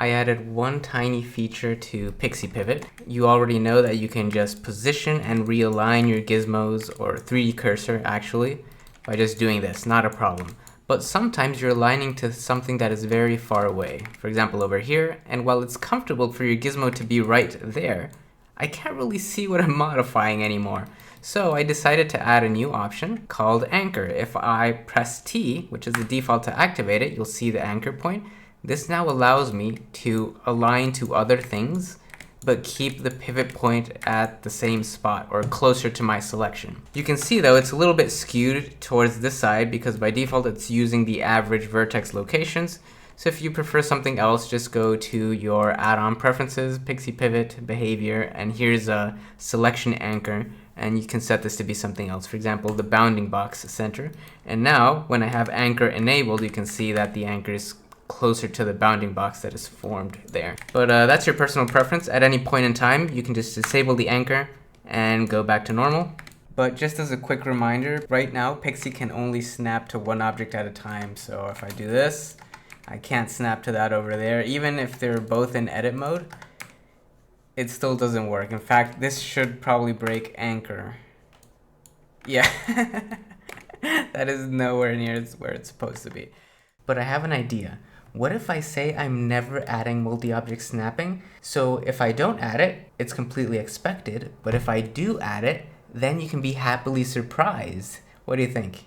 I added one tiny feature to Pixie Pivot. You already know that you can just position and realign your gizmos, or 3D cursor actually, by just doing this, not a problem. But sometimes you're aligning to something that is very far away, for example over here, and while it's comfortable for your gizmo to be right there, I can't really see what I'm modifying anymore. So I decided to add a new option called anchor. If I press T, which is the default to activate it, you'll see the anchor point. This now allows me to align to other things, but keep the pivot point at the same spot or closer to my selection. You can see though it's a little bit skewed towards this side because by default it's using the average vertex locations. So if you prefer something else, just go to your add-on preferences, Pixie Pivot, behavior, and here's a selection anchor, and you can set this to be something else. For example, the bounding box center. And now when I have anchor enabled, you can see that the anchor is closer to the bounding box that is formed there. But that's your personal preference. At any point in time, you can just disable the anchor and go back to normal. But just as a quick reminder, right now Pixie can only snap to one object at a time. So if I do this, I can't snap to that over there. Even if they're both in edit mode, it still doesn't work. In fact, this should probably break anchor. Yeah, that is nowhere near where it's supposed to be. But I have an idea. What if I say I'm never adding multi-object snapping? So if I don't add it, it's completely expected. But if I do add it, then you can be happily surprised. What do you think?